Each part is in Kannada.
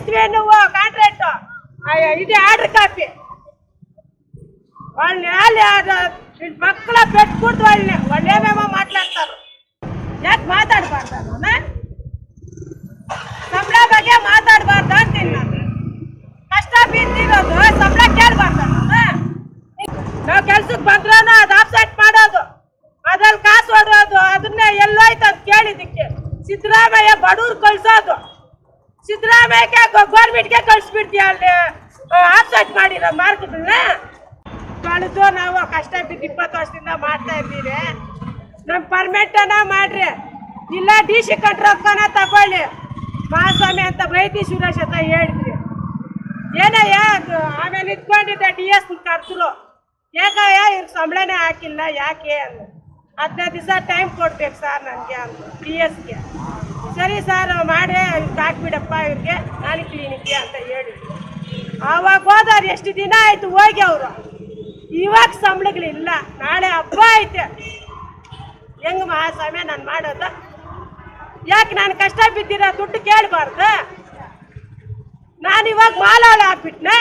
ఇస్తే నువ్వు కాంట్రాక్ట్ ఇది ఆర్డర్ కాపీ వాళ్ళని పక్కలో పెట్టుకుంటూ వాళ్ళు ఏమేమో మాట్లాడతారు ಯಾಕೆ ಮಾತಾಡಬಾರ್ದು ಸಂಬಳ ಬಗ್ಗೆ ಮಾತಾಡಬಾರ್ದು ಅಂತೀನಿ ನಾನು ಕಷ್ಟ ಬಿದ್ದಿರೋದು ಸಂಬಳ ಕೇಳಬಾರ್ದು ನಾವು ಕೆಲ್ಸಕ್ಕೆ ಬಂದ್ರೂ ಅದು ಆಫ್ಸೆಟ್ ಮಾಡೋದು ಅದ್ರಲ್ಲಿ ಕಾಸು ಹೊಡೋದು ಅದನ್ನೇ ಎಲ್ಲೋಯ್ತು ಅಂತ ಕೇಳಿದ್ದಕ್ಕೆ ಸಿದ್ದರಾಮಯ್ಯ ಬಡವ್ರು ಕಳ್ಸೋದು ಸಿದ್ದರಾಮಯ್ಯಕ್ಕೆ ಗೌರ್ಮೆಂಟ್ಗೆ ಕಳಿಸ್ಬಿಡ್ತೀಯ ಅಲ್ಲಿ ಆಫ್ಸೆಟ್ ಮಾಡಿರೋ ಮಾರ್ಕ್ಗಳನ್ನ ಕಳೆದು ನಾವು ಕಷ್ಟ ಬಿದ್ದು 20 ವರ್ಷದಿಂದ ಮಾಡ್ತಾ ಇದ್ದೀವಿ ನಮ್ಮ ಪರ್ಮೆಂಟನ ಮಾಡ್ರಿ ಇಲ್ಲ ಡಿ ಸಿ ಕಂಟ್ರೋಕ್ಕನ ತಗೊಳ್ಳಿ ಮಹಾಸ್ವಾಮಿ ಅಂತ ಬೈತಿ ಸುರೇಶ್ ಅಂತ ಹೇಳಿದ್ರಿ ಏನಯ್ಯ ಆಮೇಲೆ ಇಟ್ಕೊಂಡಿದ್ದೆ ಡಿ ಎಸ್ ಕರೆದ್ರು ಯಾಕಯ್ಯ ಇವ್ರಿಗೆ ಸಂಬಳನೇ ಹಾಕಿಲ್ಲ ಯಾಕೆ ಅಂದ 15 ದಿವಸ ಟೈಮ್ ಕೊಡ್ಬೇಕು ಸರ್ ನನಗೆ ಅಂದ ಡಿ ಎಸ್ಗೆ ಸರಿ ಸರ್ ಮಾಡಿ ಇವ್ರಿಗೆ ಹಾಕ್ಬಿಡಪ್ಪ ಇವ್ರಿಗೆ ನಾಳೆ ಕ್ಲಿನಿಕ್ಗೆ ಅಂತ ಹೇಳಿದ್ರು ಆವಾಗ ಹೋದವ್ರು ಎಷ್ಟು ದಿನ ಆಯಿತು ಹೋಗಿ ಅವರು ಇವಾಗ ಸಂಬಳಗಳಿಲ್ಲ ನಾಳೆ ಹಬ್ಬ ಐತೆ ಹೆಂಗ ಮಹಾಸ್ವಾಮಿ ನಾನು ಮಾಡೋದು ಯಾಕೆ ನಾನು ಕಷ್ಟ ಬಿದ್ದಿರೋ ದುಡ್ಡು ಕೇಳಬಾರ್ದು ನಾನು ಇವಾಗ ಮಾಲಾಳ ಹಾಕ್ಬಿಟ್ನ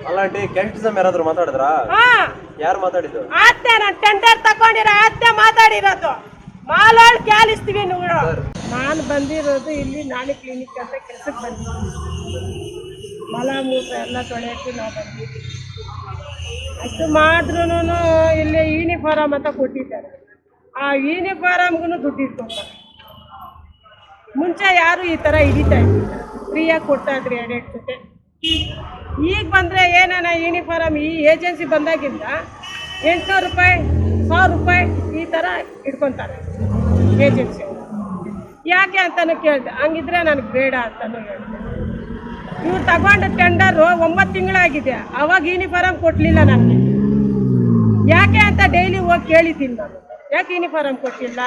ಅಲ್ಲಾಂಟಿ ಕೆಂಟಿಸಮ್ ಯಾರಾದ್ರೂ ಮಾತಾಡಿದ್ರಾ ಯಾರು ಮಾತಾಡಿದ್ರು ಆತ್ತೆ ನಾನು ಟೆಂಡರ್ ತಗೊಂಡಿರೋ ಆತ್ತೆ ಮಾತಾಡಿರೋದು ಮಾಲಾಳ್ ಕ್ಯಾಲಿಸ್ತೀವಿ ನೋಡು ನಾನು ಬಂದಿರೋದು ಇಲ್ಲಿ ನಾಳೆ ಕ್ಲಿನಿಕ್ ಅಂತ ಕೆಲಸಕ್ಕೆ ಬಂದಿದ್ದೀನಿ ಮಲ ಮೂತ್ರ ಎಲ್ಲ ತೊಳೆಯೋಕ್ಕೆ ನಾವು ಬಂದಿದ್ದೀವಿ ಅಷ್ಟು ಮಾಡಿದ್ರೂ ಇಲ್ಲಿ ಯೂನಿಫಾರಮ್ ಅಂತ ಕೊಟ್ಟಿದ್ದಾರೆ ಆ ಯೂನಿಫಾರಮ್ಗೂ ದುಡ್ಡು ಇಟ್ಕೊತಾರೆ ಮುಂಚೆ ಯಾರು ಈ ಥರ ಹಿಡಿತಾ ಇದ್ದಿಲ್ಲ ಫ್ರೀಯಾಗಿ ಕೊಡ್ತಾ ಇದ್ರಿ 2 ಜೊತೆ ಈಗ ಬಂದರೆ ಏನಾನ ಯೂನಿಫಾರಮ್ ಈ ಏಜೆನ್ಸಿ ಬಂದಾಗಿಂದ 800 ರೂಪಾಯಿ 1000 ರೂಪಾಯಿ ಈ ಥರ ಇಟ್ಕೊತಾರೆ ಏಜೆನ್ಸಿ ಯಾಕೆ ಅಂತಲೂ ಕೇಳಿದೆ ಹಂಗಿದ್ರೆ ನನಗೆ ಬೇಡ ಅಂತಲೂ ಹೇಳಿದೆ ಇವ್ರು ತಗೊಂಡ ಟೆಂಡರು 9 ತಿಂಗಳಾಗಿದೆ ಅವಾಗ ಯೂನಿಫಾರಮ್ ಕೊಡಲಿಲ್ಲ ನನಗೆ ಯಾಕೆ ಅಂತ ಡೈಲಿ ಹೋಗಿ ಕೇಳಿದ್ದೀನಿ ನಾನು ಯಾಕೆ ಯೂನಿಫಾರಮ್ ಕೊಟ್ಟಿಲ್ಲ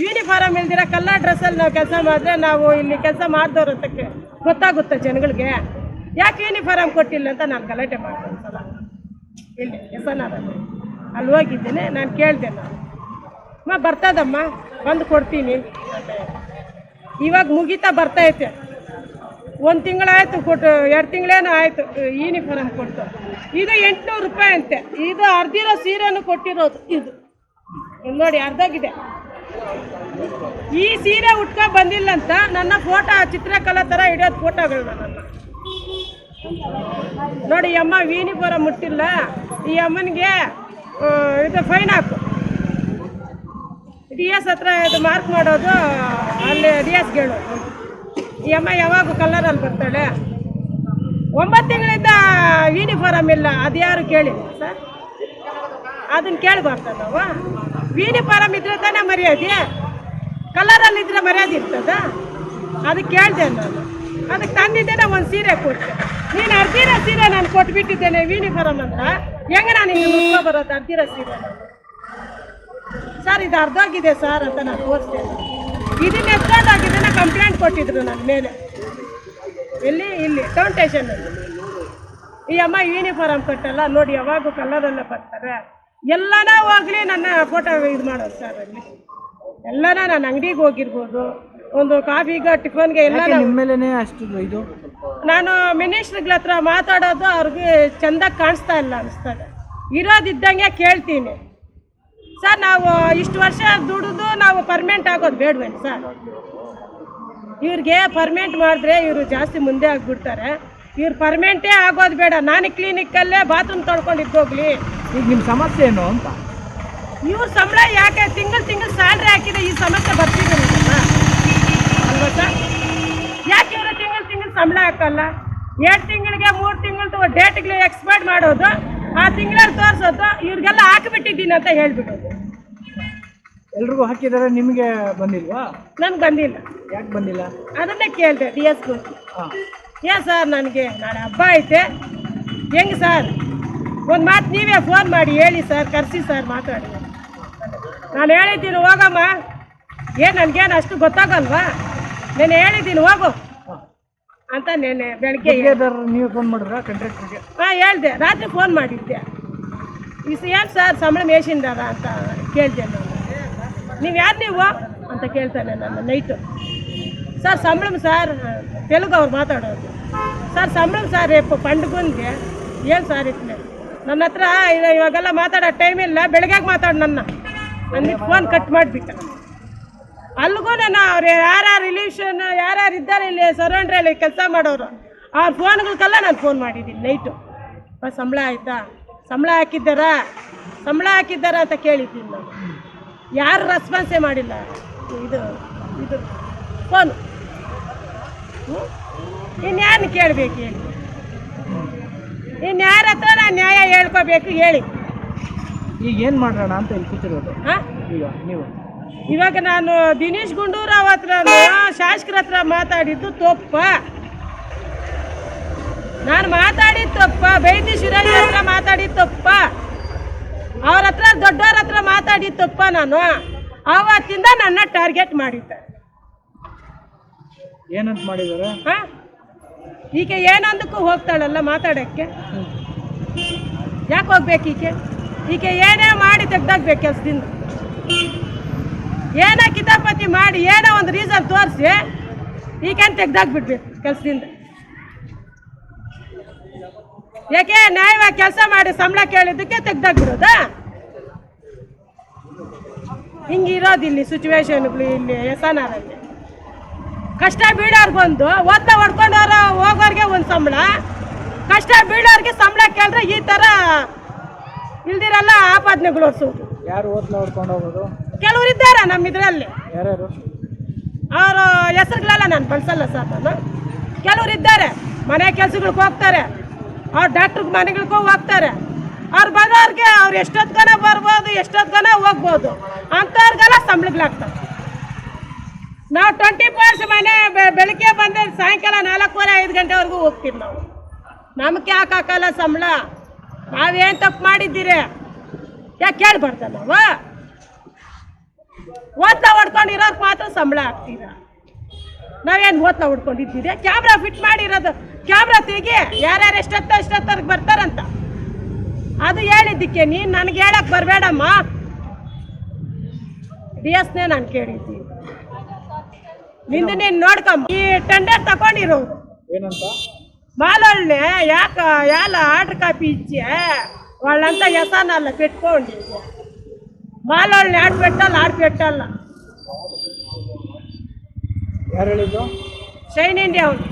ಯೂನಿಫಾರಮ್ ಇಲ್ದಿರ ಕಲರ್ ಡ್ರೆಸ್ಸಲ್ಲಿ ನಾವು ಕೆಲಸ ಮಾಡಿದ್ರೆ ನಾವು ಇಲ್ಲಿ ಕೆಲಸ ಮಾಡಿದವ್ರು ಅಂತ ಗೊತ್ತಾಗುತ್ತೆ ಜನಗಳಿಗೆ ಯಾಕೆ ಯೂನಿಫಾರಮ್ ಕೊಟ್ಟಿಲ್ಲ ಅಂತ ನಾನು ಗಲಾಟೆ ಮಾಡ್ತೀನಿ ಸಲ ಇಲ್ಲಿ ಎಸನಾರಲ್ಲಿ ಅಲ್ಲಿ ಹೋಗಿದ್ದೀನಿ ನಾನು ಕೇಳಿದೆ ನಾನು ಬರ್ತದಮ್ಮ ಬಂದು ಕೊಡ್ತೀನಿ ಅಂತ ಇವಾಗ ಮುಗಿತಾ ಬರ್ತೈತೆ 1 ತಿಂಗಳಾಯಿತು ಕೊಟ್ಟು 2 ತಿಂಗಳೇನೋ ಆಯಿತು ಯೂನಿಫಾರಮ್ ಕೊಟ್ಟು ಇದು 800 ರೂಪಾಯಿ ಅಂತೆ ಇದು ಅರ್ಧಿರೋ ಸೀರೆನೂ ಕೊಟ್ಟಿರೋದು ಇದು ನೋಡಿ ಅರ್ಧಾಗಿದೆ ಈ ಸೀರೆ ಉಟ್ಕೊಂಡು ಬಂದಿಲ್ಲ ಅಂತ ನನ್ನ ಫೋಟೋ ಚಿತ್ರಕಲಾ ಥರ ಹಿಡಿಯೋದು ಫೋಟೋಗಳು ನನ್ನ ನೋಡಿ ಅಮ್ಮ ಯೂನಿಫಾರಮ್ ಮುಟ್ಟಿಲ್ಲ ಈ ಅಮ್ಮನಿಗೆ ಇದು ಫೈನ್ ಹಾಕು ಡಿ ಎಸ್ ಹತ್ರ ಇದು ಮಾರ್ಕ್ ಮಾಡೋದು ಅಲ್ಲಿ ಡಿ ಎಸ್ಗೆ ಹೇಳೋದು ಈ ಅಮ್ಮ ಯಾವಾಗ ಕಲರಲ್ಲಿ ಬರ್ತಾಳೆ 9 ತಿಂಗಳಿಂದ ಯೂನಿಫಾರಮ್ ಇಲ್ಲ ಅದು ಯಾರು ಕೇಳಿ ಸರ್ ಅದನ್ನು ಕೇಳಬಾರ್ದ ನಾವು ಯೂನಿಫಾರಮ್ ಇದ್ರೆ ತಾನೇ ಮರ್ಯಾದೆ ಕಲರಲ್ಲಿ ಇದ್ರೆ ಮರ್ಯಾದೆ ಇರ್ತದ ಅದಕ್ಕೆ ಕೇಳಿದೆ ನಾನು ಅದಕ್ಕೆ ತಂದಿದ್ದೇನೆ ಒಂದು ಸೀರೆ ಕೊಟ್ಟೆ ನೀನು ಅರ್ಧಿರೋ ಸೀರೆ ನಾನು ಕೊಟ್ಬಿಟ್ಟಿದ್ದೇನೆ ಯೂನಿಫಾರಮ್ ಅಂತ ಹೆಂಗೆ ನಾನು ಹಿಂಗೆ ಮುಟ್ಕೊ ಬರೋದು ಅರ್ಧಿರೋ ಸೀರೆ ಸರ್ ಇದು ಅರ್ಧೋಗಿದೆ ಸರ್ ಅಂತ ನಾನು ತೋರಿಸ್ತೇನೆ ಇದನ್ನ ಎತ್ಕೊಂಡೋಗಿದ್ದೇನೆ ಕಂಪ್ಲೇಂಟ್ ಕೊಟ್ಟಿದ್ರು ನನ್ನ ಮೇಲೆ ಇಲ್ಲಿ ಟೌನ್ ಸ್ಟೇಷನಲ್ಲಿ ಈ ಅಮ್ಮ ಯೂನಿಫಾರಮ್ ಕಟ್ಟಲ್ಲ ನೋಡಿ ಯಾವಾಗೂ ಕಲರಲ್ಲೇ ಬರ್ತಾರೆ ಎಲ್ಲನ ಹೋಗ್ಲಿ ನನ್ನ ಫೋಟೋ ಇದು ಮಾಡೋದು ಸರ್ ಅಲ್ಲಿ ಎಲ್ಲನ ನಾನು ಅಂಗಡಿಗೆ ಹೋಗಿರ್ಬೋದು ಒಂದು ಕಾಫಿಗೆ ಟಿಫನ್ಗೆ ಎಲ್ಲ ನಿಮ್ಮೇಲೆ ಅಷ್ಟು ಇದು ನಾನು ಮಿನಿಸ್ಟ್ರುಗಳ ಹತ್ರ ಮಾತಾಡೋದು ಅವ್ರಿಗೆ ಚೆಂದಾಗಿ ಕಾಣಿಸ್ತಾ ಇಲ್ಲ ಅನಿಸ್ತದೆ ಇರೋದಿದ್ದಂಗೆ ಕೇಳ್ತೀನಿ ಸರ್ ನಾವು ಇಷ್ಟು ವರ್ಷ ದುಡಿದು ನಾವು ಪರ್ಮನೆಂಟ್ ಆಗೋದು ಬೇಡವೇನು ಸರ್ ಇವ್ರಿಗೆ ಪರ್ಮನೆಂಟ್ ಮಾಡಿದ್ರೆ ಇವರು ಜಾಸ್ತಿ ಮುಂದೆ ಆಗಿಬಿಡ್ತಾರೆ ಇವ್ರು ಪರ್ಮನೆಂಟೇ ಆಗೋದು ಬೇಡ ನಾನು ಕ್ಲಿನಿಕ್ಕಲ್ಲೇ ಬಾತ್ರೂಮ್ ತೊಳ್ಕೊಂಡಿದ್ದೋಗ್ಲಿ ಈಗ ನಿಮ್ಮ ಸಮಸ್ಯೆ ಏನು ಅಂತ ಇವ್ರ ಸಂಬಳ ಯಾಕೆ ತಿಂಗಳು ಸ್ಯಾಲ್ರಿ ಹಾಕಿದೆ ಈ ಸಮಸ್ಯೆ ಬರ್ತಿದೆ ಅಲ್ವಾ ಸರ್ ಯಾಕೆ ಇವರು ತಿಂಗಳು ಸಂಬಳ ಹಾಕಲ್ಲ 2 ತಿಂಗಳಿಗೆ 3 ತಿಂಗಳದ್ದು ಡೇಟ್ಗಳು ಎಕ್ಸ್ಪೈರ್ಡ್ ಮಾಡೋದು ಆ ತಿಂಗಳಲ್ಲಿ ತೋರಿಸೋದು ಇವ್ರಿಗೆಲ್ಲ ಹಾಕಿಬಿಟ್ಟಿದ್ದೀನಿ ಅಂತ ಹೇಳ್ಬಿಡೋದು ಎಲ್ರಿಗೂ ಹಾಕಿದ್ದಾರೆ ನಿಮಗೆ ಬಂದಿಲ್ವಾ ನನಗೆ ಬಂದಿಲ್ಲ ಯಾಕೆ ಬಂದಿಲ್ಲ ಅದನ್ನೇ ಕೇಳಿದೆ ಡಿ ಎಸ್ಗೂ ಹಾಂ ಏನು ಸರ್ ನನಗೆ ನಾಳೆ ಹಬ್ಬ ಐತೆ ಹೆಂಗೆ ಸರ್ ಒಂದು ಮಾತು ನೀವೇ ಫೋನ್ ಮಾಡಿ ಹೇಳಿ ಸರ್ ಕರೆಸಿ ಸರ್ ಮಾತಾಡಿ ನಾನು ಹೇಳಿದ್ದೀನಿ ಹೋಗಮ್ಮ ಏನು ನನಗೇನು ಅಷ್ಟು ಗೊತ್ತಾಗಲ್ವಾ ನಾನು ಹೇಳಿದ್ದೀನಿ ಹೋಗು ಅಂತ ನೆನೆ ಬೆಳಗ್ಗೆ ನೀವು ಫೋನ್ ಮಾಡಿದ್ರಾ ಕಾಂಟ್ರಾಕ್ಟ್ರಿಗೆ ಹಾಂ ಹೇಳಿದೆ ರಾತ್ರಿ ಫೋನ್ ಮಾಡಿದ್ದೆ ಏನು ಸರ್ ಸಂಬಳ ಮೇಸಿಂದಾರ ಅಂತ ಕೇಳಿದೆ ನಾನು ನೀವು ಯಾರು ನೀವು ಅಂತ ಕೇಳ್ತಾನೆ ನಾನು ನೈಟು ಸರ್ ಸಂಬಳ ಸರ್ ತೆಲುಗು ಅವ್ರು ಮಾತಾಡೋದು. ಸರ್ ಸಂಬಳ ಸರ್ ಪಂಡ್ಗುಂಗೆ ಏನು ಸರ್ ಇತ್ತು ನನ್ನ ಹತ್ರ ಇವಾಗೆಲ್ಲ ಮಾತಾಡೋ ಟೈಮ್ ಇಲ್ಲ, ಬೆಳಗ್ಗೆ ಮಾತಾಡು ನನ್ನ ಫೋನ್ ಕಟ್ ಮಾಡಿಬಿಟ್ಟ. ಅಲ್ಲಿಗೂ ನಾನು ಅವ್ರು ಯಾರ್ಯಾರು ರಿಲೇಷನ್ ಯಾರ್ಯಾರು ಇದ್ದಾರೆ ಇಲ್ಲಿ ಸರೌಂಡ್ರಲ್ಲಿ ಕೆಲಸ ಮಾಡೋರು ಅವ್ರ ಫೋನ್ಗಳಿಗೆಲ್ಲ ನಾನು ಫೋನ್ ಮಾಡಿದ್ದೀನಿ ನೈಟು. ಸಂಬಳ ಆಯಿತಾ, ಸಂಬಳ ಹಾಕಿದ್ದಾರಾ ಅಂತ ಕೇಳಿದ್ದೀನಿ ನಾನು. ಯಾರು ರೆಸ್ಪಾನ್ಸೇ ಮಾಡಿಲ್ಲ. ಇದು ಫೋನು ಇನ್ಯಾರನ್ನ ಕೇಳಬೇಕು ಹೇಳಿ, ಇನ್ಯಾರ ಹತ್ರ ನಾನು ನ್ಯಾಯ ಹೇಳ್ಕೋಬೇಕು ಹೇಳಿ. ಈಗ ಏನು ಮಾಡೋಣ ಅಂತ ಇಲ್ಲಿ ಕೂತಿರೋದು? ಹಾಂ, ಈಗ ನೀವು ಇವಾಗ ನಾನು ದಿನೇಶ್ ಗುಂಡೂರಾವ್ ಹತ್ರ ಶಾಸಕರ ಹತ್ರ ಮಾತಾಡಿದ್ದು ತಪ್ಪ, ನಾನು ಮಾತಾಡಿದ್ದು ತಪ್ಪ. ಬೈದಿ ಶಿರಾಜ್ ಹತ್ರ ಮಾತಾಡಿದ್ದು ತಪ್ಪ, ಅವ್ರ ಹತ್ರ ದೊಡ್ಡವ್ರ ಹತ್ರ ಮಾತಾಡಿದ್ದು ತಪ್ಪ. ನಾನು ಆವತ್ತಿಂದ ನನ್ನ ಟಾರ್ಗೆಟ್ ಮಾಡಿದ್ದಾರೆ. ಏನಂತ ಮಾಡಿದ್ದಾರೆ? ಹಾಂ, ಈಗ ಏನೊಂದಕ್ಕೂ ಹೋಗ್ತಾಳಲ್ಲ ಮಾತಾಡೋಕ್ಕೆ, ಯಾಕೆ ಹೋಗ್ಬೇಕು? ಈಕೆ ಏನೇ ಮಾಡಿ ತೆಗ್ದಾಕ್ಬೇಕು ಕೆಲಸದಿಂದ. ಏನೋ ಕಿತಾಪತಿ ಮಾಡಿ ಏನೋ ಒಂದು ರೀಸನ್ ತೋರಿಸಿ ಈಗೇನು ತೆಗ್ದಾಕ್ಬಿಡ್ಬೇಕು ಕೆಲಸದಿಂದ. ಯಾಕೆ ನ್ಯಾಯವಾಗಿ ಕೆಲಸ ಮಾಡಿ ಸಂಬಳ ಕೇಳಿದ್ದಕ್ಕೆ ತೆಗ್ದಾಕ್ಬಿಡೋದಾ? ಹಿಂಗಿರೋದು ಇಲ್ಲಿ ಸಿಚುವೇಶನ್ಗಳು ಇಲ್ಲಿ ಎಸನಾರಲ್ಲಿ. ಕಷ್ಟ ಬೀಳೋರ್ಗೊಂದು ಓದ್ತಾ ಹೊಡ್ಕೊಂಡವ್ರ ಹೋಗೋರಿಗೆ ಒಂದು ಸಂಬಳ, ಕಷ್ಟ ಬೀಳೋರಿಗೆ ಸಂಬಳ ಕೇಳಿದ್ರೆ ಈ ಥರ ಇಲ್ದಿರಲ್ಲ ಆಪಾದನೆಗಳು ಹೊರ್ಸೋದು. ಯಾರು ಓದ್ಲ ಹೊಡ್ಕೊಂಡು ಹೋಗೋದು? ಕೆಲವ್ರು ಇದ್ದಾರೆ ನಮ್ಮ ಇದರಲ್ಲಿ. ಯಾರ್ಯಾರು? ಅವರು ಹೆಸರುಗಳೆಲ್ಲ ನಾನು ಬಳಸಲ್ಲ ಸರ್. ನಾನು ಕೆಲವ್ರು ಇದ್ದಾರೆ ಮನೆ ಕೆಲ್ಸಗಳಿಗೆ ಹೋಗ್ತಾರೆ, ಅವ್ರು ಡಾಕ್ಟ್ರ್ ಮನೆಗಳಿಗೂ ಹೋಗ್ತಾರೆ. ಅವ್ರು ಬರೋರಿಗೆ ಅವ್ರು ಎಷ್ಟೊತ್ತು ಬರ್ಬೋದು, ಎಷ್ಟೊತ್ತು ಹೋಗ್ಬೋದು, ಅಂಥವ್ರಿಗೆಲ್ಲ ಸಂಬಳಗಳಾಗ್ತವೆ. ನಾವು 24 hours ಮನೆ ಬೆಳಗ್ಗೆ ಬಂದರೆ ಸಾಯಂಕಾಲ 4:30-5 ಗಂಟೆವರೆಗೂ ಹೋಗ್ತೀವಿ ನಾವು. ನಮಗೆ ಯಾಕೆ ಹಾಕಲ್ಲ ಸಂಬಳ? ನಾವೇನು ತಪ್ಪು ಮಾಡಿದ್ದೀರಿ ಯಾಕೆ ಕೇಳ್ಬಾರ್ದ? ನಾವು ಓದ್ತಾ ಹೊಡ್ಕೊಂಡಿರೋರ್ಗೆ ಮಾತ್ರ ಸಂಬಳ ಹಾಕ್ತೀರ. ನಾವೇನು ಓದ್ತಾ ಹೊಡ್ಕೊಂಡಿದ್ದೀರಿ? ಕ್ಯಾಮ್ರಾ ಫಿಟ್ ಮಾಡಿರೋದು, ಕ್ಯಾಮ್ರಾ ತೆಗಿ, ಯಾರ್ಯಾರು ಎಷ್ಟೊತ್ತವ್ರಿಗೆ ಬರ್ತಾರಂತ ಅದು ಹೇಳಿದ್ದಕ್ಕೆ ನೀನು ನನಗೆ ಹೇಳಕ್ಕೆ ಬರಬೇಡಮ್ಮ. DS-ನೇ ನಾನು ಕೇಳಿದ್ದೀನಿ, ನಿಂದು ನೀನು ನೋಡ್ಕಮ್ಮ. ಈ ಟೆಂಡರ್ ತಗೊಂಡಿರೋದು ಏನಂತ ಮಾಲೊಳ್ಳೆ ಯಾಲ ಆರ್ಡ್ರ್ ಕಾಪಿ ಇಚ್ಚೆ వాళ్ళంతా ఎసానాల పెట్టుకోండి. మాలోళ్ళని ఆడ పెట్టాలి. ಯಾರು ಹೇಳಿದ್ದು? ಶೈನ್ ಇಂಡಿಯಾ ಅವನು.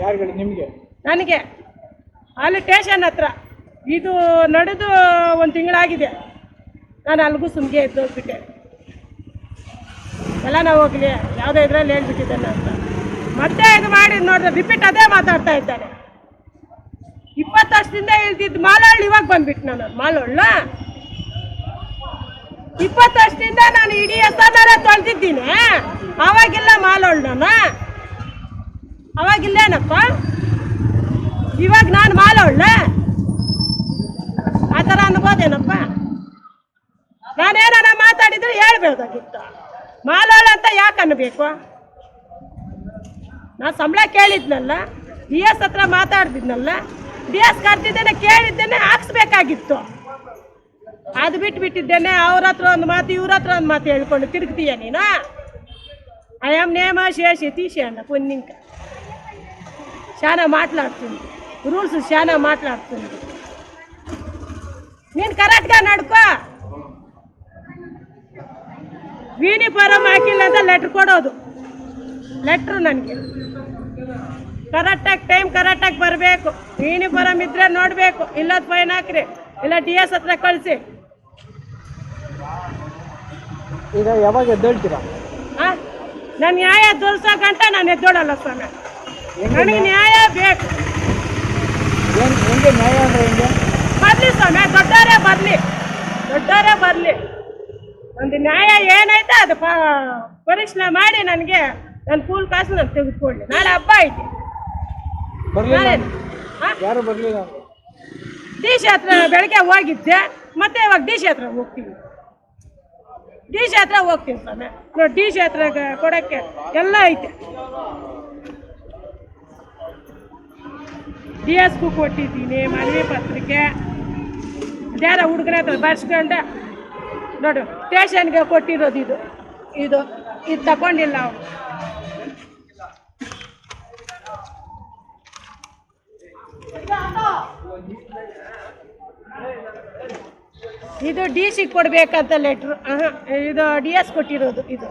ಯಾರು ಹೇಳಿ ನಿಮಗೆ? ನನಗೆ ಅಲ್ಲಿ ಸ್ಟೇಷನ್ ಹತ್ರ ಇದು ನಡೆದು 1 ತಿಂಗಳಾಗಿದೆ. ನಾನು ಅಲ್ಲಿಗೂ ಸುಮ್ಗೆ ಎದ್ದೋಗ್ಬಿಟ್ಟೆ. ಎಲ್ಲ ನಾವು ಹೋಗ್ಲಿ ಯಾವುದೋ ಇದರಲ್ಲಿ ಹೇಳ್ಬಿಟ್ಟಿದ್ದಾನೆ ಅಂತ ಮತ್ತೆ ಇದು ಮಾಡಿ ನೋಡಿದ್ರೆ ರಿಪೀಟ್ ಅದೇ ಮಾತಾಡ್ತಾ ಇದ್ದಾರೆ. 20 ವರ್ಷದಿಂದ ಇಲ್ದಿದ್ದು ಮಾಲೋಳ್ಳು ಇವಾಗ ಬಂದ್ಬಿಟ್ಟು ನಾನು ಮಾಲೋಳ್ಳು 20 ವರ್ಷದಿಂದ ನಾನು ಇಡೀ ಎಸ್ತಾರ ತೊಳೆದಿದ್ದೀನಿ. ಅವಾಗಿಲ್ಲ ಮಾಲೋಳ್ಳು ನಾನು, ಅವಾಗಿಲ್ಲೇನಪ್ಪ, ಇವಾಗ ನಾನು ಮಾಲೋಳ್ಳ ಆ ಥರ ಅನ್ಬೋದೇನಪ್ಪ? ನಾನೇನ ಮಾತಾಡಿದ್ರೆ ಹೇಳ್ಬೋದಾಗಿತ್ತು. ಮಾಲೋಳ್ಳು ಅಂತ ಯಾಕೆ ಅನ್ಬೇಕು? ನಾನು ಸಂಬಳ ಕೇಳಿದ್ನಲ್ಲ, DS ಹತ್ರ ಮಾತಾಡ್ತಿದ್ನಲ್ಲ, DS ಕರ್ತಿದ್ದೇನೆ, ಕೇಳಿದ್ದೇನೆ, ಹಾಕ್ಸ್ಬೇಕಾಗಿತ್ತು. ಅದು ಬಿಟ್ಟಿದ್ದೇನೆ. ಅವ್ರ ಹತ್ರ ಒಂದು ಮಾತು, ಇವ್ರ ಹತ್ರ ಒಂದು ಮಾತು ಹೇಳ್ಕೊಂಡು ತಿರುಗ್ತೀಯ ನೀನು. ఐ యామ్ నేమ శేషి తీసేయండి పొన్నింక చాలా మాట్లాడుతుంది, రూల్స్ చాలా మాట్లాడుతుంది. నేను కరెక్ట్గా నడుకో. ಯೂನಿಫಾರಮ್ ಹಾಕಿಲ್ಲ ಅಂತ ಲೆಟ್ರ್ ಕೊಡೋದು. ಲೆಟ್ರು ನನಗೆ ಕರೆಕ್ಟಾಗಿ ಟೈಮ್ ಕರೆಕ್ಟಾಗಿ ಬರಬೇಕು. ಯೂನಿಫಾರಮ್ ಇದ್ದರೆ ನೋಡಬೇಕು, ಇಲ್ಲದ ಫೈನ್ ಹಾಕ್ರಿ, ಇಲ್ಲ DS ಹತ್ರ ಕಳಿಸಿ. ಈಗ ಯಾವಾಗ ಎದ್ದೇಳ್ತೀರಾ? ಹಾಂ, ನಾನು ನ್ಯಾಯ ತೋರಿಸೋ ಗಂಟ ನಾನು ಎದ್ದೋಡಲ್ಲ ಸ್ವಾಮಿ. ನನಗೆ ನ್ಯಾಯ ಬೇಕು. ಹೆಂಗೆ ನ್ಯಾಯ ಅಂದರೆ ಹೆಂಗೆ? ಬರಲಿ ಸ್ವಾಮಿ, ದೊಡ್ಡವರೇ ಬರಲಿ. ಒಂದು ನ್ಯಾಯ ಏನೈತೆ ಅದು ಪರಿಶೀಲನೆ ಮಾಡಿ ನನಗೆ ನನ್ನ ಕೂಲ್ ಕಾಸು ನಾನು ತೆಗೆದುಕೊಳ್ಳಿ. ನಾಳೆ ಹಬ್ಬ ಐತೆ. ಯಾರು ಬರಲಿಲ್ಲ? DC ಹತ್ರ ಬೆಳಗ್ಗೆ ಹೋಗಿದ್ದೆ, ಮತ್ತೆ ಇವಾಗ DC ಹತ್ರ ಹೋಗ್ತೀನಿ. DC ಹತ್ರ ಹೋಗ್ತೀನಿ ಸ್ವಾಮಿ. ನೋಡಿ DC ಹತ್ರ ಕೊಡೋಕ್ಕೆ ಎಲ್ಲ ಐತೆ. DS-ಗೂ ಕೊಟ್ಟಿದ್ದೀನಿ ಮನವಿ ಪತ್ರಿಕೆ. ಅದ್ಯಾರ ಹುಡುಗನ ಹತ್ರ ಬರ್ಸ್ಕೊಂಡೆ ನೋಡು, ಸ್ಟೇಷನ್ಗೆ ಕೊಟ್ಟಿರೋದು ಇದು ತಗೊಂಡಿಲ್ಲ. ಇದು ಡಿ ಸಿ ಕೊಡಬೇಕಂತ ಲೆಟ್ರು. ಇದು ಡಿ ಎಸ್ ಕೊಟ್ಟಿರೋದು. ಇದು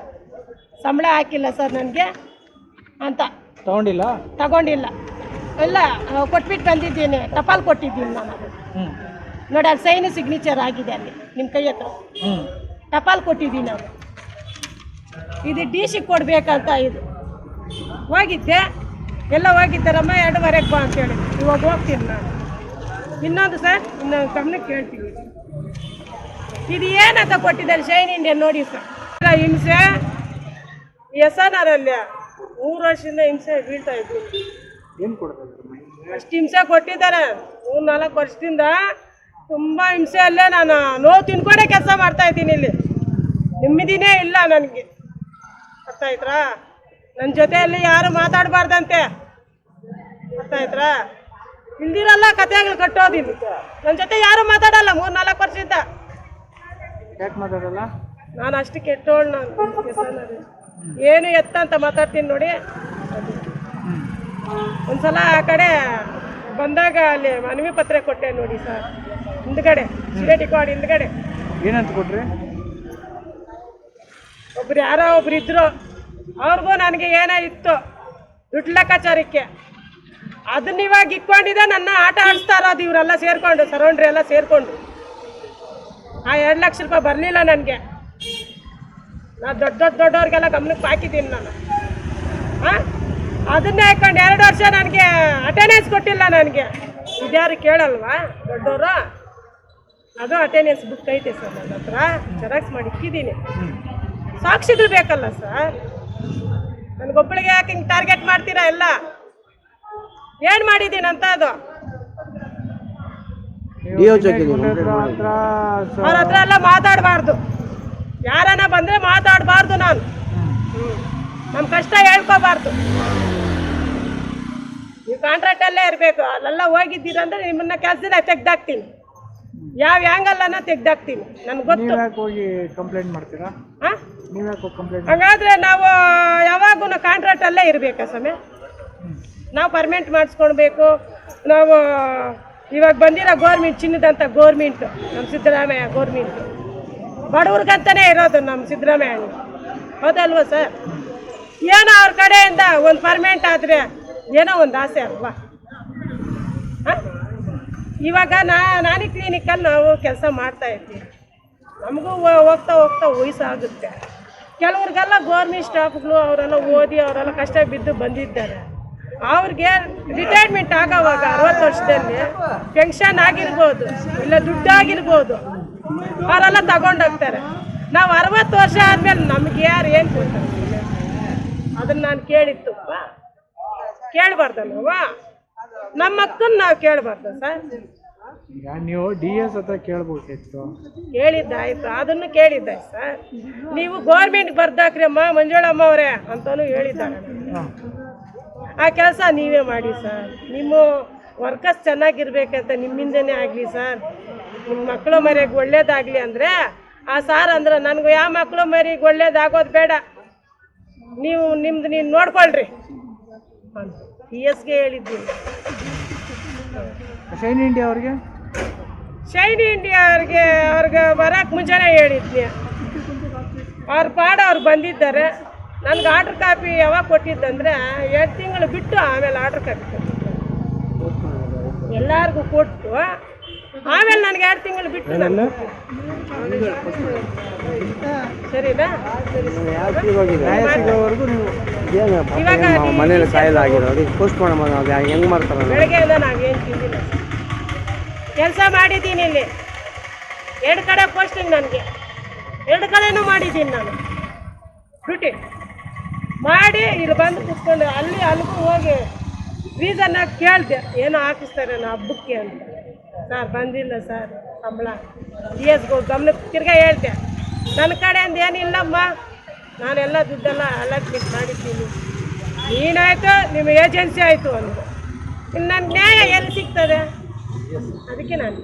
ಸಂಬಳ ಹಾಕಿಲ್ಲ ಸರ್ ನನಗೆ ಅಂತ ತಗೊಂಡಿಲ್ಲ. ಇಲ್ಲ ಕೊಟ್ಬಿಟ್ಟು ಬಂದಿದ್ದೀನಿ, ಟಪಾಲ್ ಕೊಟ್ಟಿದ್ದೀನಿ ನಾನು. ನೋಡಿ ಅಲ್ಲಿ ಸೈನು ಸಿಗ್ನೇಚರ್ ಆಗಿದೆ ಅಲ್ಲಿ ನಿಮ್ಮ ಕೈ ಹತ್ರ. ಟಪಾಲ್ ಕೊಟ್ಟಿದ್ದೀನಿ ನಾನು. ಇದು ಡಿ ಸಿ ಕೊಡಬೇಕಂತ. ಇದು ಹೋಗಿದ್ದೆ, ಎಲ್ಲ ಹೋಗಿದ್ದಾರಮ್ಮ 2:30 ಬಾ ಅಂತೇಳಿ. ಇವಾಗ ಹೋಗ್ತೀನಿ ನಾನು. ಇನ್ನೊಂದು ಸರ್, ಇನ್ನೊಂದು ಗಮನಕ್ಕೆ ಕೇಳ್ತೀನಿ. ಇದು ಏನಂತ ಕೊಟ್ಟಿದ್ದಾರೆ ಶೈನ್ ಇಂಡಿಯಾ ನೋಡಿ ಸರ್. ಹಿಂಸೆ ಎಸ್ಎನ್ಆರಲ್ಲಿ 3 ವರ್ಷದಿಂದ ಹಿಂಸೆ ಬೀಳ್ತಾ ಇದ್ವಿ. ಅಷ್ಟು ಹಿಂಸೆ ಕೊಟ್ಟಿದ್ದಾರೆ. 3-4 ವರ್ಷದಿಂದ ತುಂಬ ಹಿಂಸೆ ಅಲ್ಲೇ ನಾನು ನೋವು ತಿನ್ಕೊಂಡೇ ಕೆಲಸ ಮಾಡ್ತಾ ಇದ್ದೀನಿ. ಇಲ್ಲಿ ನೆಮ್ಮದಿನೇ ಇಲ್ಲ ನನಗೆ. ಅರ್ಥ ಆಯ್ತಾ? ನನ್ನ ಜೊತೆಯಲ್ಲಿ ಯಾರು ಮಾತಾಡಬಾರ್ದಂತೆ. ಅರ್ಥ ಆಯ್ತಾ? ಇಲ್ದಿರಲ್ಲ ಕಥೆಗಳು ಕಟ್ಟೋದಿಲ್ಲ. ನನ್ನ ಜೊತೆ ಯಾರು ಮಾತಾಡಲ್ಲ 3-4 ವರ್ಷದಿಂದ. ನಾನು ಅಷ್ಟು ಕೆಟ್ಟೋಳು. ನಾನು ಏನು ಎತ್ತ ಅಂತ ಮಾತಾಡ್ತೀನಿ ನೋಡಿ. ಒಂದ್ಸಲ ಆ ಕಡೆ ಬಂದಾಗ ಅಲ್ಲಿ ಮನವಿ ಪತ್ರ ಕೊಟ್ಟೆ ನೋಡಿ ಸರ್. ಹಿಂದ್ಗಡೆ ಸಿಗರೇಟಿ ಕಾರ್ಡ್ ಹಿಂದ್ಗಡೆ ಏನಂತ ಕೊಟ್ರಿ? ಯಾರೋ ಒಬ್ರು ಇದ್ರು, ಅವ್ರಿಗೂ ನನಗೆ ಏನೋ ಇತ್ತು ದುಡ್ಡು ಲೆಕ್ಕಾಚಾರಕ್ಕೆ. ಅದನ್ನ ಇವಾಗ ಇಟ್ಕೊಂಡಿದ್ದೆ. ನನ್ನ ಆಟ ಆಡಿಸ್ತಾ ಇರೋದು ಇವರೆಲ್ಲ ಸೇರಿಕೊಂಡು, ಸರೌಂಡ್ರಿ ಎಲ್ಲ ಸೇರಿಕೊಂಡು. ಆ 2 ಲಕ್ಷ ರೂಪಾಯಿ ಬರಲಿಲ್ಲ ನನಗೆ. ನಾನು ದೊಡ್ಡವ್ರಿಗೆಲ್ಲ ಗಮನಕ್ಕೆ ಹಾಕಿದ್ದೀನಿ ನಾನು. ಅದನ್ನೇ ಹಾಕೊಂಡು 2 ವರ್ಷ ನನಗೆ ಅಟೆಂಡೆನ್ಸ್ ಕೊಟ್ಟಿಲ್ಲ ನನಗೆ. ಇದ್ಯಾರು ಕೇಳಲ್ವಾ ದೊಡ್ಡವರು? ಅದು ಅಟೆಂಡೆನ್ಸ್ ಬುಕ್ ಐತೆ ಸರ್ ನನ್ನ ಹತ್ರ, ಜೆರಾಕ್ಸ್ ಮಾಡಿ ಇಕ್ಕಿದ್ದೀನಿ. ಸಾಕ್ಷಿಗಳು ಬೇಕಲ್ಲ ಸರ್. ನನಗೊಬ್ಬಳಿಗೆ ಯಾಕೆ ಹಿಂಗೆ ಟಾರ್ಗೆಟ್ ಮಾಡ್ತೀರಾ? ಎಲ್ಲ ಏನು ಮಾಡಿದ್ದೀನಿ ಅಂತ ಅದು ಅವ್ರ ಹತ್ರ ಎಲ್ಲ ಮಾತಾಡಬಾರ್ದು. ಯಾರನ್ನ ಬಂದರೆ ಮಾತಾಡಬಾರ್ದು. ನಾನು ನಮ್ಮ ಕಷ್ಟ ಹೇಳ್ಕೋಬಾರ್ದು. ನೀವು ಕಾಂಟ್ರಾಕ್ಟಲ್ಲೇ ಇರಬೇಕು. ಅಲ್ಲೆಲ್ಲ ಹೋಗಿದ್ದೀರಂದ್ರೆ ನಿಮ್ಮನ್ನ ಕೆಲಸದಿಂದ ತೆಗ್ದಾಕ್ತೀನಿ. ಯಾವ ಹ್ಯಾಂಗಲ್ಲನ್ನ ತೆಗ್ದಾಕ್ತೀನಿ. ನನಗೆ ಗೊತ್ತು. ಕಂಪ್ಲೇಂಟ್ ಮಾಡ್ತೀರಾ? ಹಾಗಾದ್ರೆ ನಾವು ಯಾವಾಗೂ ಕಾಂಟ್ರಾಕ್ಟಲ್ಲೇ ಇರಬೇಕಾ ಸಮಯ? ನಾವು ಪರ್ಮನೆಂಟ್ ಮಾಡಿಸ್ಕೊಳ್ಬೇಕು. ನಾವು ಇವಾಗ ಬಂದಿರೋ ಗೋರ್ಮೆಂಟ್ ಚಿನ್ನದಂತ ಗೋರ್ಮೆಂಟು ನಮ್ಮ ಸಿದ್ದರಾಮಯ್ಯ ಗೋರ್ಮೆಂಟು ಬಡವ್ರಿಗಂತಲೇ ಇರೋದು ನಮ್ಮ ಸಿದ್ದರಾಮಯ್ಯ. ಹೌದಲ್ವ ಸರ್? ಏನೋ ಅವ್ರ ಕಡೆಯಿಂದ ಒಂದು ಪರ್ಮನೆಂಟ್ ಆದರೆ ಏನೋ ಒಂದು ಆಸೆ ಅಲ್ವಾ? ಇವಾಗ ನಾನೇ ಕ್ಲಿನಿಕಲ್ಲಿ ನಾವು ಕೆಲಸ ಮಾಡ್ತಾ ಇರ್ತೀವಿ. ನಮಗೂ ಹೋಗ್ತಾ ವಯಸ್ಸಾಗುತ್ತೆ. ಕೆಲವ್ರಿಗೆಲ್ಲ ಗೋರ್ಮೆಂಟ್ ಸ್ಟಾಫ್ಗಳು ಅವರೆಲ್ಲ ಓದಿ ಅವರೆಲ್ಲ ಕಷ್ಟ ಬಿದ್ದು ಬಂದಿದ್ದಾರೆ. ಅವ್ರಿಗೆ ರಿಟೈರ್ಮೆಂಟ್ ಆಗೋವಾಗ 60 ವರ್ಷದಲ್ಲಿ ಪೆನ್ಷನ್ ಆಗಿರ್ಬೋದು, ಇಲ್ಲ ದುಡ್ಡಾಗಿರ್ಬೋದು, ಅವರೆಲ್ಲ ತಗೊಂಡೋಗ್ತಾರೆ. ನಾವು 60 ವರ್ಷ ಆದಮೇಲೆ ನಮ್ಗೆ ಯಾರು ಏನು ಕೊಡ್ತಾರೆ? ಅದನ್ನು ನಾನು ಕೇಳಿತ್ತಪ್ಪ. ಕೇಳಬಾರ್ದಲ್ವ? ನಮ್ಮ ಅಕ್ಕನ ನಾವು ಕೇಳಬಾರ್ದು ಸರ್. ನೀವು ಡಿ ಎಸ್ ಹತ್ರ ಕೇಳ್ಬೋದಿತ್ತು. ಕೇಳಿದ್ದಾಯ್ತು, ಅದನ್ನು ಕೇಳಿದ್ದಾಯ್ತು ಸರ್. ನೀವು ಗೋರ್ಮೆಂಟ್ಗೆ ಬರ್ದಾಕ್ರಿ ಅಮ್ಮ ಮಂಜುಳಮ್ಮ ಅವರೇ ಅಂತಲೂ ಹೇಳಿದ್ದಾರೆ. ಆ ಕೆಲಸ ನೀವೇ ಮಾಡಿ ಸರ್. ನಿಮ್ಮ ವರ್ಕರ್ಸ್ ಚೆನ್ನಾಗಿರ್ಬೇಕಂತ ನಿಮ್ಮಿಂದನೇ ಆಗಲಿ ಸರ್. ನಿಮ್ಮ ಮಕ್ಕಳು ಮರಿಗೆ ಒಳ್ಳೇದಾಗಲಿ ಅಂದರೆ ಆ ಸಾರ್ ಅಂದ್ರೆ ನನಗೂ ಯಾವ ಮಕ್ಕಳು ಮರಿಗೆ ಒಳ್ಳೇದಾಗೋದು ಬೇಡ. ನೀವು ನೀನು ನೋಡ್ಕೊಳ್ರಿ ಅಂತ ಪಿ ಎಸ್ಗೆ ಹೇಳಿದ್ದೀನಿ. ಶೈನ್ ಇಂಡಿಯಾ ಅವ್ರಿಗೆ ಅವ್ರಿಗೆ ಬರೋಕ್ಕೆ ಮುಂಚೆನೇ ಹೇಳಿದ್ನಿ. ಅವ್ರ ಪಾಡು ಅವ್ರು ಬಂದಿದ್ದಾರೆ. ನನಗೆ ಆರ್ಡ್ರ್ ಕಾಪಿ ಯಾವಾಗ ಕೊಟ್ಟಿದ್ದಂದರೆ 2 ತಿಂಗಳು ಬಿಟ್ಟು ಆಮೇಲೆ ಆರ್ಡ್ರ್ ಕಾಪಿ ಕೊಟ್ಟಿದ್ದೆ. ಎಲ್ಲರಿಗೂ ಕೊಟ್ಟು ಆಮೇಲೆ ನನಗೆ 2 ತಿಂಗಳು ಬಿಟ್ಟು ಸರಿನಾ? ಇವಾಗ ಮನೇಲಿ ಕಾಯಿಲಾಗಿರೋದು ಪೋಸ್ಟ್ ಹೆಂಗೆ ಮಾಡ್ತಾರೆ? ಬೆಳಗ್ಗೆಯಿಂದ ನಾವೇನು ತಿಂದಿಲ್ಲ. ಕೆಲಸ ಮಾಡಿದ್ದೀನಿ ಇಲ್ಲಿ 2 ಕಡೆ ಪೋಸ್ಟಿಂಗ್. ನನಗೆ 2 ಕಡೆನೂ ಮಾಡಿದ್ದೀನಿ ನಾನು ಡ್ಯೂಟಿ ಮಾಡಿ. ಇಲ್ಲಿ ಬಂದು ಕೂತ್ಕೊಂಡು ಅಲ್ಲಿಗೂ ಹೋಗಿ ರೀಸನ್ನಾಗಿ ಕೇಳಿದೆ, ಏನೋ ಹಾಕಿಸ್ತಾರೆ ನಾ ಹಬ್ಬಕ್ಕೆ ಅಂತ. ಸರ್ ಬಂದಿಲ್ಲ ಸರ್ ಸಂಬಳ. ಡಿ ಎಸ್ಗೆ ಗಮನಕ್ಕೆ ತಿರ್ಗಾ ಹೇಳ್ದೆ, ನನ್ನ ಕಡೆಯಿಂದ ಏನಿಲ್ಲಮ್ಮ, ನಾನೆಲ್ಲ ದುಡ್ಡೆಲ್ಲ ಅಲಾಟ್ಮೆಂಟ್ ಮಾಡಿದ್ದೀನಿ. ನೀನಾಯಿತು ನಿಮ್ಮ ಏಜೆನ್ಸಿ ಆಯಿತು ಅಂದರು. ಇನ್ನು ನನ್ನ ನ್ಯಾಯ ಎಲ್ಲಿ ಸಿಗ್ತದೆ? ಅದಕ್ಕೆ ನಾನು